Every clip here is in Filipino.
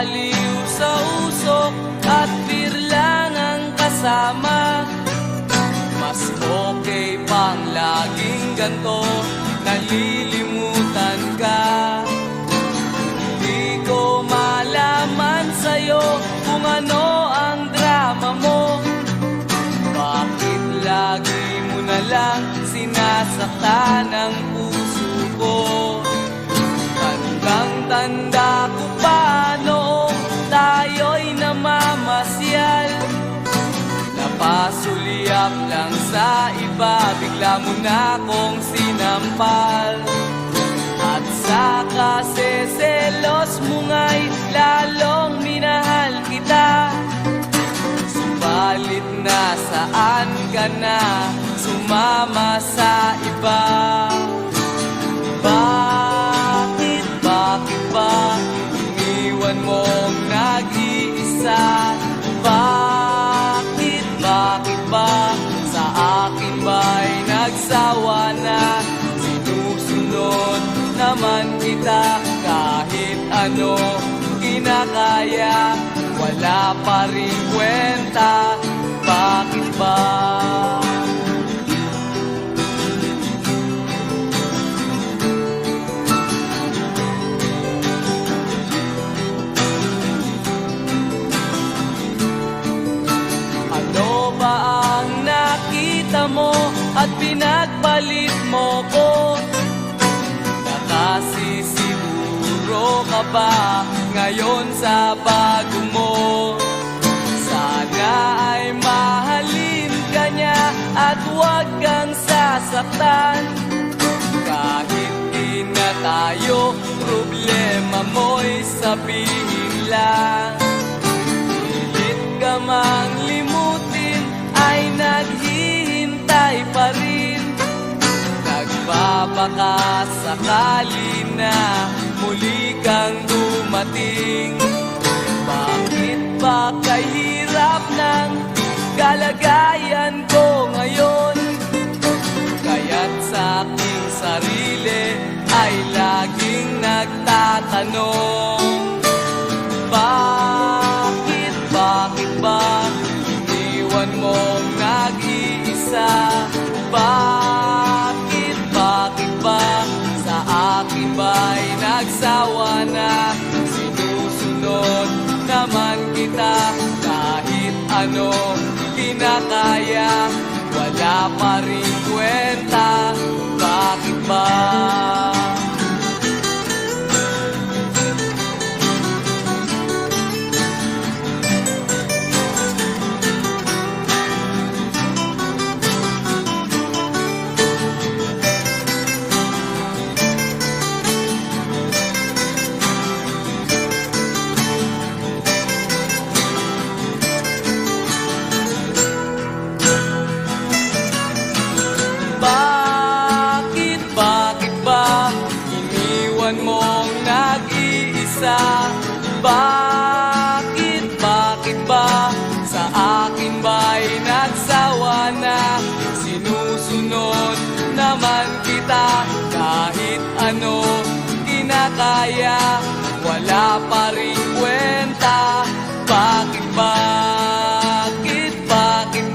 Baliw sa usok at birlang ang kasama. Mas okay pang laging ganto, nalilimutan ka. Di ko malaman sa'yo kung ano ang drama mo. Bakit lagi mo na lang sinasaktan ang puso ko? Tandang-tanda ko pa noong tayo'y namamasyal. Napasulyap lang sa iba, bigla mo na akong sinampal. At sa kaseselos mo nga'y lalong minahal kita. Subalit nasaan ka na, sumama sa iba. Bakit ba iniwan mong nag-iisa? Bakit ba sa akin ba'y nagsawa na? Sinusunod naman kita kahit ano kinakaya, wala pa rin kwenta. Bakit ba? Ano ba ang nakita mo at pinagpalit mo ko? Nakasisiguro ka ba ngayon sa bago mo? Sana ay mahalin ka niya at huwag kang sasaktan. Kahit di na tayo, problema mo'y sabihin lang. Pilit ka mang limutin ay naghihintay pa rin. Nagbabaka sakali na muli kang dumating. Bakit ba kahirap ng kalagayan ko ngayon? Kaya't sa aking sarili ay laging nagtatanong. Bakit ba iniwan mong nag-iisa? Bakit ba sa akin ba'y nagsawa na? Sinusunod naman kita kahit ano kinakaya, wala pa rin kwenta. Bakit ba? Bakit ba iniwan mong nag-iisa? Bakit ba sa akin ba'y nagsawa na? Sinusunod naman kita kahit ano kinakaya, wala pa rin kwenta. Bakit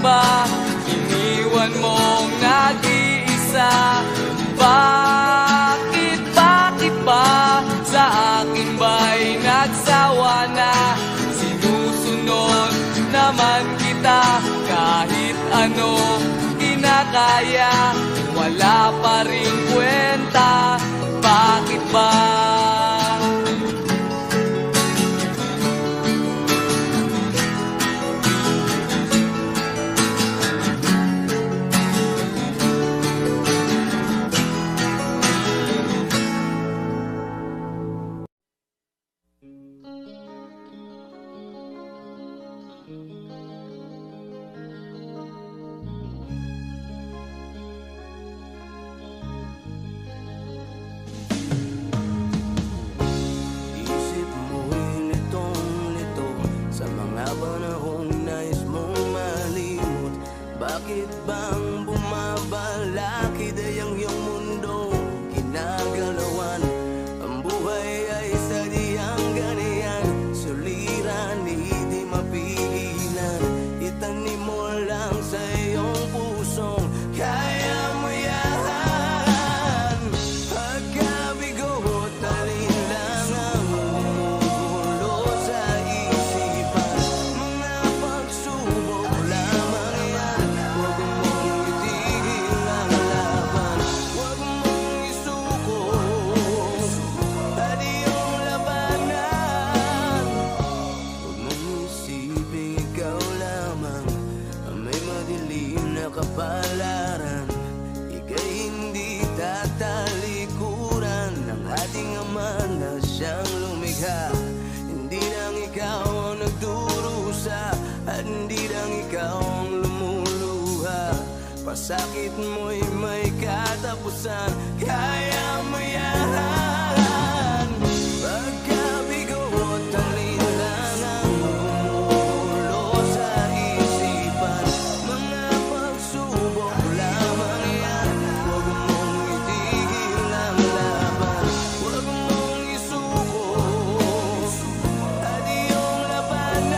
ba iniwan mong nag-iisa? Bakit ba sa akin ba'y nagsawa na? Sinusunod naman kita kahit ano kinakaya, wala pa rin kwenta. Bakit ba? Bakit bang bumabalakid ay ang iyong mundo ginagalawan? Ang buhay ay sadyang ganyan, sulit Sakit mo'y may katapusan, kaya mo yan. Pagkabigo at alindang ang umuulo sa isipan, mga pagsubok lamang yan. Huwag mong itigil ang laban, huwag mong isuko at iyong labanan.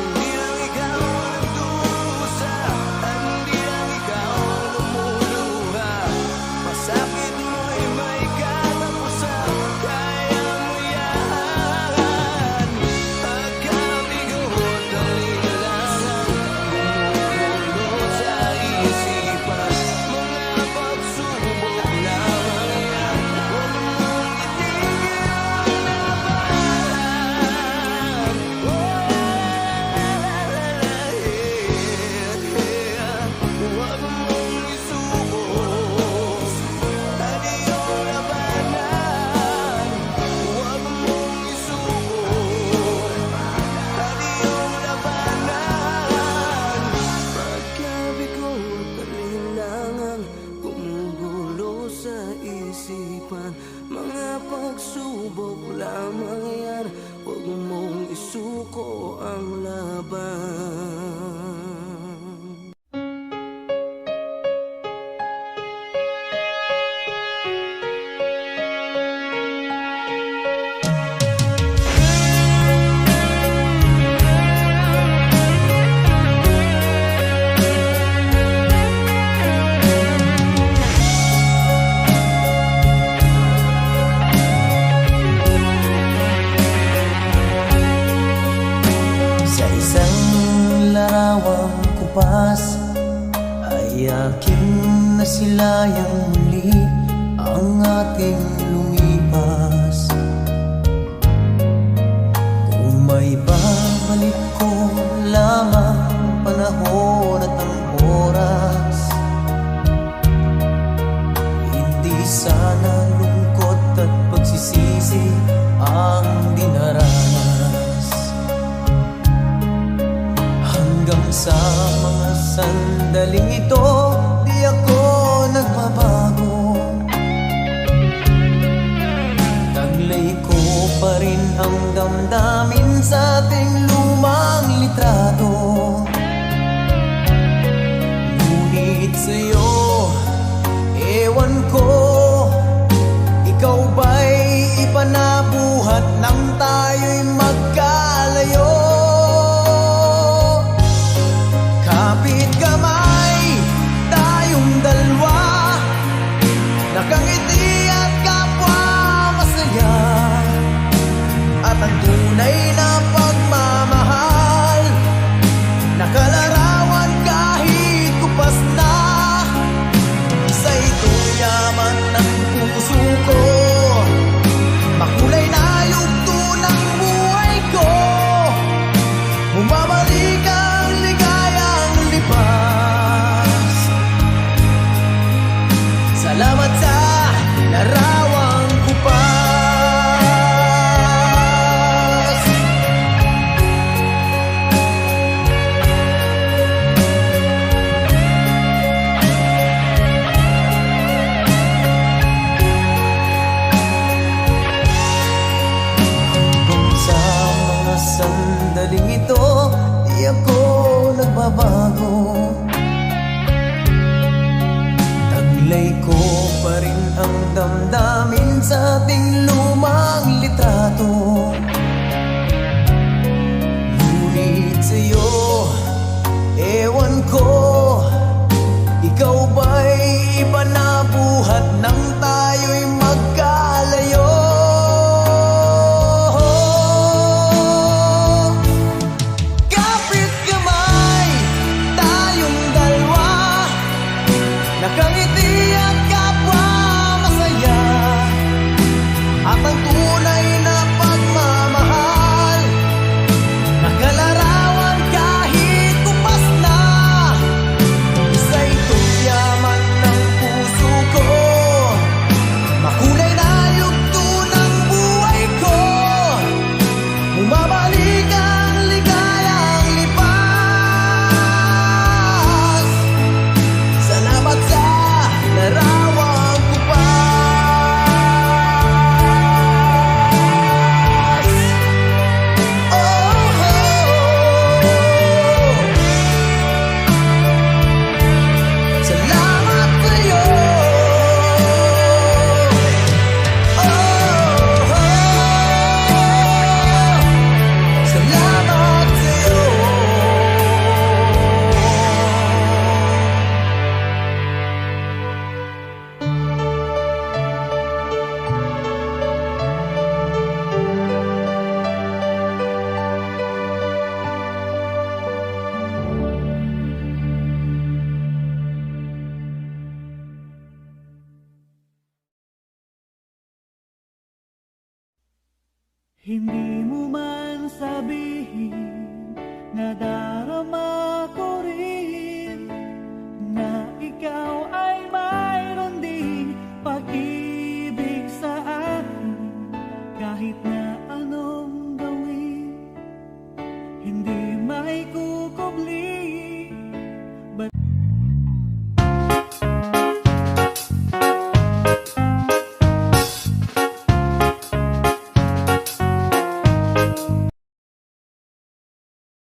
Hindi lang ikaw ang nagdusa, at hindi lang ikaw ang lumuluha. Masakit mo'y may katapusan, kaya mo yan. Pagkabigo at alinlangan, bumubulo sa isipan, mga pagsubok lamang yan. Huwag mong itigil ang labanan. Huwag mong isuko at iyong labanan. Huwag mong isuko at iyong labanan. Pagkabigo at alinlangan, gumugulo sa isipan, mga pagsubok lamang yan. Huwag mong isuko ang laban. Sa isang larawang kupas ay aking nasilayang muli ang ating lumipas. Kung may babalik ko lamang ang panahon at ang oras, hindi sana lungkot at pagsisisi ang dinaranas. Hanggang sa mga sandaling ito, di ako nagbabago. Taglay ko pa rin ang damdamin sa ating lumang litrato. Ngunit sa'yo, ewan ko, ikaw ba'y ipanabuhat nang tayo'y magkalayo? Kapit kamay, tayong dalawa, nakangiti at kapwa masaya. At ang tunay na pagmamahal, nakalarawan kahit kupas na. Sa itong yaman ng puso ko, makulay na yugto ng buhay ko. Bumabalik ang ligayang lipas. Salamat sa larawang kupas. Hanggang sa mga sandaling ito, di ako nagbabago. Taglay ko pa rin ang damdamin sa ating lumang litrato. Ngunit sa'yo, ewan ko, ikaw ba'y ipanabuhat nang tayo'y magkalayo? Hindi mo man sabihin, nadarama ko rin na ikaw ay